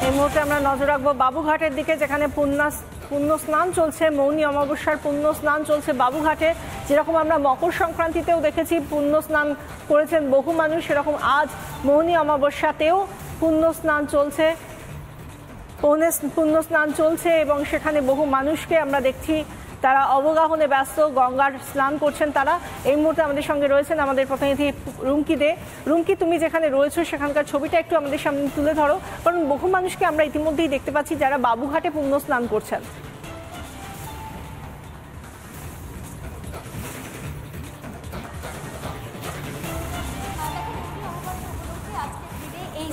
এই মুহূর্তে আমরা নজর রাখবো বাবুঘাটের দিকে, যেখানে পুণ্য স্নান চলছে, মৌনী অমাবস্যার পুণ্য স্নান চলছে বাবুঘাটে। যেরকম আমরা মকর সংক্রান্তিতেও দেখেছি পুণ্য স্নান করেছেন বহু মানুষ, সেরকম আজ মৌনী অমাবস্যাতেও পুণ্য স্নান চলছে এবং সেখানে বহু মানুষকে আমরা দেখছি তারা অবগাহনে ব্যস্ত, গঙ্গার স্নান করছেন তারা। এই মুহূর্তে আমাদের সঙ্গে রয়েছেন আমাদের প্রতিনিধি রুমকি দে। রুমকি, তুমি যেখানে রয়েছো সেখানকার ছবিটা একটু আমাদের সামনে তুলে ধরো, কারণ বহু মানুষকে আমরা ইতিমধ্যেই দেখতে পাচ্ছি যারা বাবুঘাটে পুণ্য স্নান করছেন।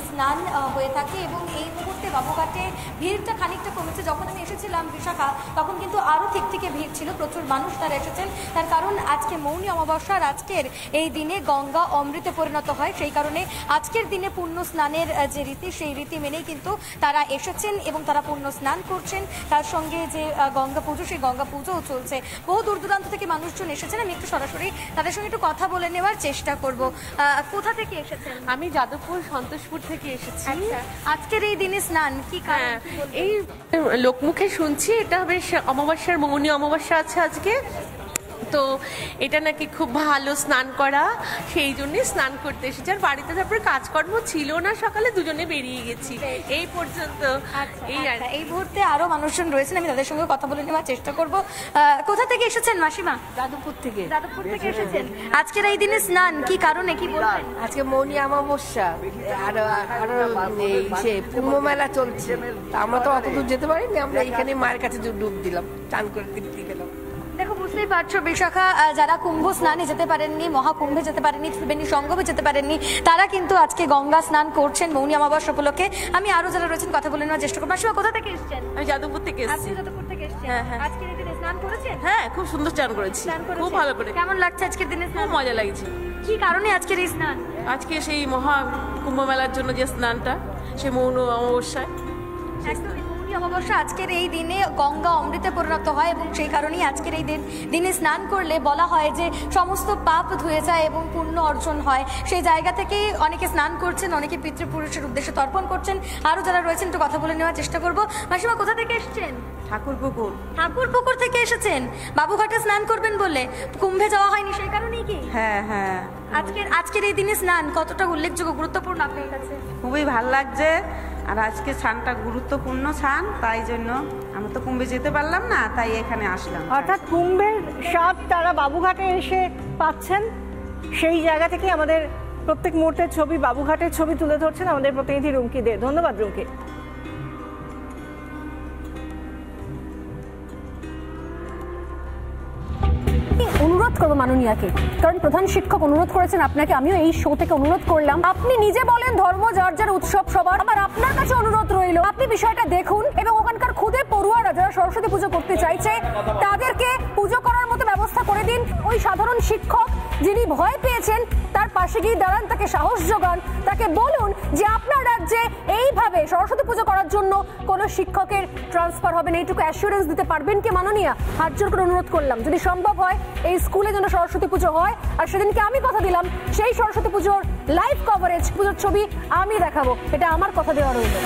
স্নান হয়ে থাকে এবং এই মুহূর্তে বাবুঘাটে ভিড়টা খানিকটা কমেছে। যখন আমি এসেছিলাম বিশাখা, তখন কিন্তু আরও থেকে ভিড় ছিল, প্রচুর মানুষ তারা এসেছেন। তার কারণ আজকে মৌনী অমাবস্যার আজকের এই দিনে গঙ্গা অমৃতে পরিণত হয়, সেই কারণে আজকের দিনে পুণ্য স্নানের যে রীতি, সেই রীতি মেনেই কিন্তু তারা এসেছেন এবং তারা পুণ্য স্নান করছেন। তার সঙ্গে যে গঙ্গা পুজো, সেই গঙ্গা পুজোও চলছে। বহু দূর দূরান্ত থেকে মানুষজন এসেছেন। আমি একটু সরাসরি তাদের সঙ্গে একটু কথা বলে নেওয়ার চেষ্টা করব। কোথা থেকে এসেছেন? আমি যাদবপুর সন্তোষপুর থেকে এসেছি। আজকের এই দিনে স্নান কি কারণ? এই লোকমুখে শুনছি এটা বেশ অমাবস্যার মৌনী অমাবস্যা আছে আজকে, তো এটা নাকি খুব ভালো স্নান করা, সেই জন্যই স্নান করতে এসেছি। আর বাড়িতে তারপরে কাজকর্ম ছিল না, সকালে দুজনে বেরিয়ে গেছি এই পর্যন্ত। এই মুহূর্তে আরো মানুষজন রয়েছেন, আমি তাদের সঙ্গে কথা বলে নেওয়ার চেষ্টা করব। কোথা থেকে এসেছেন মাসিমা? যাদবপুর থেকে। যাদবপুর থেকে এসেছেন। আজকের এই দিনে স্নান কি কারণে, কি বলবেন? আজকে মৌনী অমাবস্যা, আর সে কুম্ভ মেলা চলছে, আমরা তো অত দূর যেতে পারিনি, আমরা এইখানে মায়ের কাছে ডুব দিলাম, চান করে দিতে গেলাম। দেখো, বুঝতেই পারছো বিশাখা, যারা কুম্ভ স্নানে যেতে পারেননি, মহাকুম্ভে যেতে পারেননি, ত্রিবেণী সঙ্গমে যেতে পারেননি, তারা কিন্তু আজকে গঙ্গা স্নান করছেন মৌনী অমাবস্যা উপলক্ষে। আমি আরো যারা রয়েছেন কথা বলে নেওয়ার চেষ্টা করবো। মাসিমা, কোথা থেকে এসেছেন? আমি যাদবপুর থেকে এসেছি। যাদবপুর থেকে এসেছেন। আজকের এই দিনে স্নান করেছেন? হ্যাঁ, খুব সুন্দর চান করেছি, খুব ভালো করে। কেমন লাগছে আজকের দিনে? খুব মজা লাগছে। কি কারণে আজকের এই স্নান? আজকে সেই মহা কুম্ভ মেলার জন্য যে স্নানটা, সেই মৌনী অমাবস্যায়। অমাবস্যা আজকের এই দিনে গঙ্গা অমৃতে পরিণত হয় এবং সেই কারণেই আজকের এই দিনে স্নান করলে বলা হয় যে সমস্ত পাপ ধুয়ে যায় এবং পুণ্য অর্জন হয়। সেই জায়গা থেকেই অনেকে স্নান করছেন, অনেকে পিতৃপুরুষের উদ্দেশ্যে তর্পণ করছেন। আরো যারা রয়েছেন একটু কথা বলে নেওয়ার চেষ্টা করবো। মাসিমা, কোথা থেকে এসেছেন? ঠাকুরপুকুর। ঠাকুরপুকুর থেকে এসেছেন। বাবুঘাটে স্নান করবেন বলে, কুম্ভে যাওয়া হয়নি সেই কারণেই কি? হ্যাঁ হ্যাঁ। আজকের এই দিনে স্নান কতটা উল্লেখযোগ্য, গুরুত্বপূর্ণ আপনার কাছে? খুবই ভালো লাগছে, আর আজকে স্নানটা গুরুত্বপূর্ণ স্নান, তাই জন্য আমরা তো কুম্ভে যেতে পারলাম না, তাই এখানে আসলাম। অর্থাৎ কুম্ভের স্বাদ তারা বাবুঘাটে এসে পাচ্ছেন, সেই জায়গা থেকে আমাদের প্রত্যেক মুহূর্তের ছবি, বাবুঘাটের ছবি তুলে ধরছেন আমাদের প্রতিনিধি রুমকি দে। ধন্যবাদ রুমকি। অনুরোধ করবো মাননীয়াকে, কারণ প্রধান শিক্ষক অনুরোধ করেছেন আপনাকে, আমিও এই শো থেকে অনুরোধ করলাম। আপনি নিজে বলেন ধর্ম যার যার উৎসব সবার, আবার আপনার কাছে অনুরোধ রইল আপনি বিষয়টা দেখুন এবং ওখানকার খুদে পড়ুয়ারা যারা সরস্বতী পুজো করতে চাইছে তাদেরকে পুজো করার মতো ব্যবস্থা করে দিন। ওই সাধারণ শিক্ষক যিনি ভয় পেয়েছেন তার পাশে গিয়ে দাঁড়ান, তাকে সাহস যোগান, তাকে বলুন যে আপনার রাজ্যে এইভাবে সরস্বতী পুজো করার জন্য কোনো শিক্ষকের ট্রান্সফার হবে না। এইটুকু অ্যাসুরেন্স দিতে পারবেন কি মাননীয়া? হাত জোর করে অনুরোধ করলাম, যদি সম্ভব হয় এই স্কুলে যেন সরস্বতী পুজো হয়। আর সেদিনকে আমি কথা দিলাম সেই সরস্বতী পুজোর লাইভ কভারেজ, পুজোর ছবি আমি দেখাবো, এটা আমার কথা দেওয়া রইল।